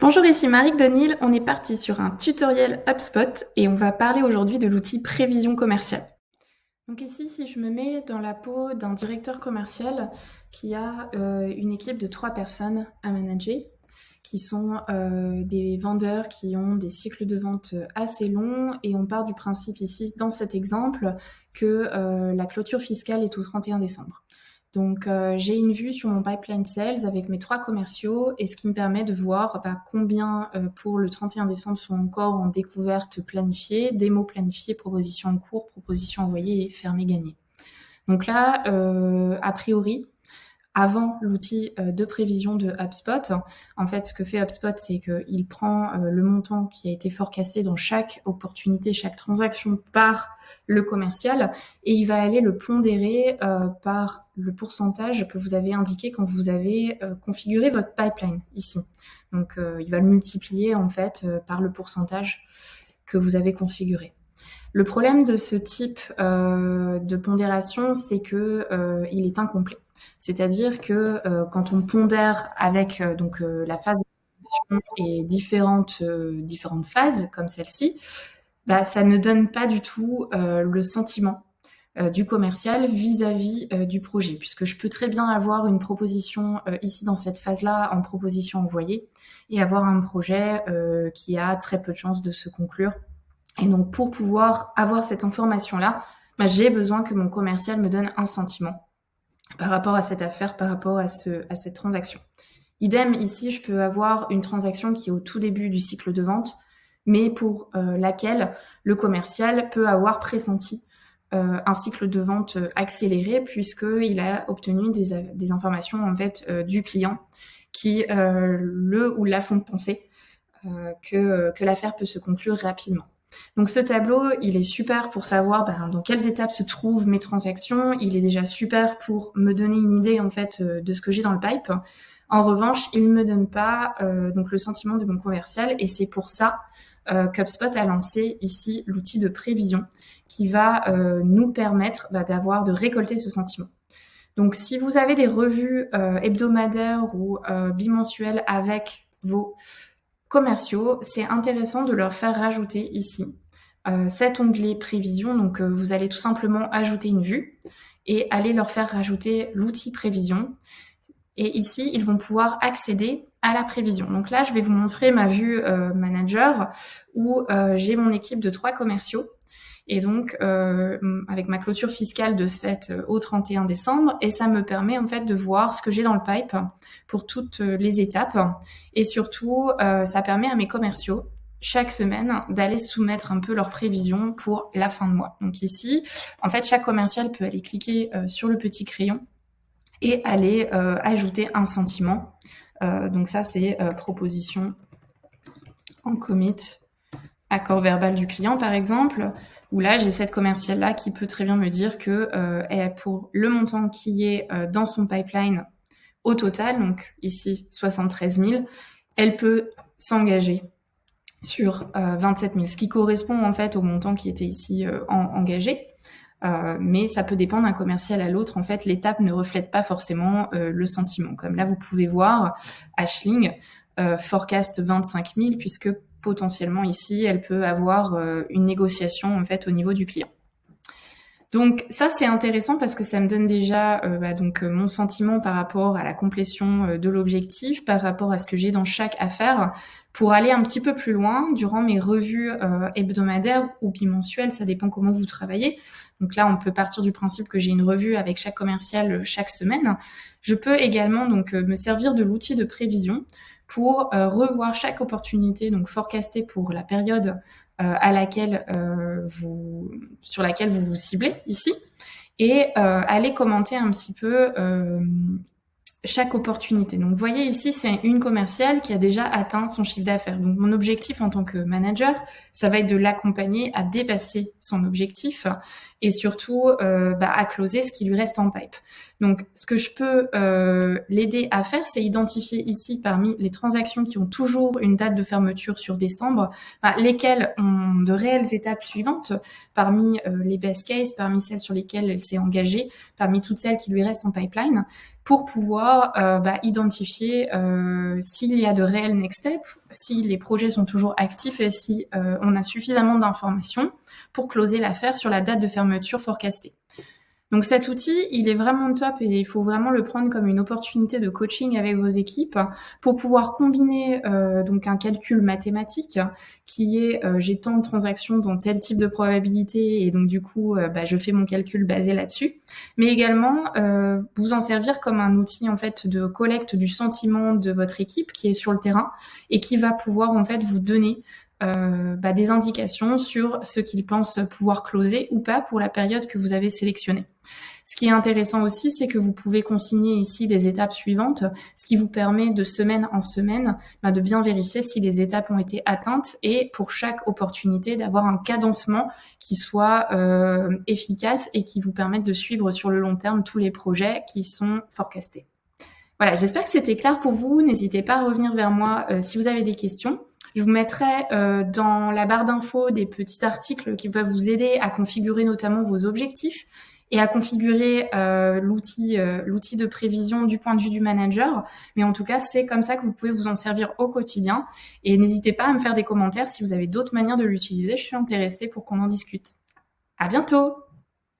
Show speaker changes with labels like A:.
A: Bonjour, ici Marie Denil. On est parti sur un tutoriel HubSpot et on va parler aujourd'hui de l'outil prévision commerciale. Donc ici, si je me mets dans la peau d'un directeur commercial qui a une équipe de 3 personnes à manager, qui sont des vendeurs qui ont des cycles de vente assez longs, et on part du principe ici, dans cet exemple, que la clôture fiscale est au 31 décembre. Donc, j'ai une vue sur mon pipeline sales avec mes 3 commerciaux, et ce qui me permet de voir combien pour le 31 décembre sont encore en découverte planifiée, démo planifiée, proposition en cours, proposition envoyée et fermée gagnée. Donc là, a priori, avant l'outil de prévision de HubSpot, en fait, ce que fait HubSpot, c'est qu'il prend le montant qui a été forecasté dans chaque opportunité, chaque transaction par le commercial, et il va aller le pondérer par le pourcentage que vous avez indiqué quand vous avez configuré votre pipeline ici. Donc, il va le multiplier en fait par le pourcentage que vous avez configuré. Le problème de ce type de pondération, c'est que il est incomplet. C'est-à-dire que quand on pondère avec la phase de et différentes phases comme celle-ci, ça ne donne pas du tout le sentiment du commercial vis-à-vis du projet, puisque je peux très bien avoir une proposition ici dans cette phase-là en proposition envoyée et avoir un projet qui a très peu de chances de se conclure. Et donc, pour pouvoir avoir cette information-là, j'ai besoin que mon commercial me donne un sentiment par rapport à cette affaire, par rapport à cette transaction. Idem, ici, je peux avoir une transaction qui est au tout début du cycle de vente, mais pour laquelle le commercial peut avoir pressenti un cycle de vente accéléré, puisqu'il a obtenu des informations en fait du client qui le ou la font penser que l'affaire peut se conclure rapidement. Donc ce tableau, il est super pour savoir dans quelles étapes se trouvent mes transactions. Il est déjà super pour me donner une idée en fait de ce que j'ai dans le pipe. En revanche, il ne me donne pas donc le sentiment de mon commercial, et c'est pour ça qu'HubSpot a lancé ici l'outil de prévision qui va nous permettre de récolter ce sentiment. Donc si vous avez des revues hebdomadaires ou bimensuelles avec vos commerciaux, c'est intéressant de leur faire rajouter ici cet onglet prévision. Donc vous allez tout simplement ajouter une vue et aller leur faire rajouter l'outil prévision. Et ici, ils vont pouvoir accéder à la prévision. Donc là, je vais vous montrer ma vue manager où j'ai mon équipe de 3 commerciaux. Et donc, avec ma clôture fiscale de ce fait au 31 décembre, et ça me permet en fait de voir ce que j'ai dans le pipe pour toutes les étapes. Et surtout, ça permet à mes commerciaux chaque semaine d'aller soumettre un peu leurs prévisions pour la fin de mois. Donc ici, en fait, chaque commercial peut aller cliquer sur le petit crayon et aller ajouter un sentiment. Donc ça, c'est proposition en commit, accord verbal du client par exemple, où là j'ai cette commerciale là qui peut très bien me dire que pour le montant qui est dans son pipeline au total, donc ici 73 000, elle peut s'engager sur 27 000, ce qui correspond en fait au montant qui était ici engagé. Mais ça peut dépendre d'un commercial à l'autre. En fait, l'étape ne reflète pas forcément le sentiment. Comme là, vous pouvez voir, Ashling forecast 25 000, puisque potentiellement ici, elle peut avoir une négociation en fait au niveau du client. Donc ça, c'est intéressant parce que ça me donne déjà mon sentiment par rapport à la complétion de l'objectif, par rapport à ce que j'ai dans chaque affaire, pour aller un petit peu plus loin durant mes revues hebdomadaires ou bimensuelles, ça dépend comment vous travaillez. Donc là, on peut partir du principe que j'ai une revue avec chaque commercial chaque semaine. Je peux également me servir de l'outil de prévision pour revoir chaque opportunité, donc forecaster pour la période sur laquelle vous vous ciblez ici, et aller commenter un petit peu chaque opportunité. Donc, vous voyez ici, c'est une commerciale qui a déjà atteint son chiffre d'affaires. Donc, mon objectif en tant que manager, ça va être de l'accompagner à dépasser son objectif et surtout à closer ce qui lui reste en pipe. Donc, ce que je peux l'aider à faire, c'est identifier ici parmi les transactions qui ont toujours une date de fermeture sur décembre, lesquelles ont de réelles étapes suivantes parmi les best case, parmi celles sur lesquelles elle s'est engagée, parmi toutes celles qui lui restent en pipeline. pour pouvoir identifier s'il y a de réels next steps, si les projets sont toujours actifs et si on a suffisamment d'informations pour closer l'affaire sur la date de fermeture forecastée. Donc cet outil, il est vraiment top et il faut vraiment le prendre comme une opportunité de coaching avec vos équipes pour pouvoir combiner donc un calcul mathématique qui est j'ai tant de transactions dans tel type de probabilité et donc du coup je fais mon calcul basé là-dessus, mais également vous en servir comme un outil en fait de collecte du sentiment de votre équipe qui est sur le terrain et qui va pouvoir en fait vous donner des indications sur ce qu'ils pensent pouvoir closer ou pas pour la période que vous avez sélectionnée. Ce qui est intéressant aussi, c'est que vous pouvez consigner ici les étapes suivantes, ce qui vous permet de semaine en semaine de bien vérifier si les étapes ont été atteintes et pour chaque opportunité d'avoir un cadencement qui soit efficace et qui vous permette de suivre sur le long terme tous les projets qui sont forecastés. Voilà, j'espère que c'était clair pour vous. N'hésitez pas à revenir vers moi si vous avez des questions. Je vous mettrai dans la barre d'infos des petits articles qui peuvent vous aider à configurer notamment vos objectifs et à configurer l'outil de prévision du point de vue du manager. Mais en tout cas, c'est comme ça que vous pouvez vous en servir au quotidien. Et n'hésitez pas à me faire des commentaires si vous avez d'autres manières de l'utiliser. Je suis intéressée pour qu'on en discute. À bientôt!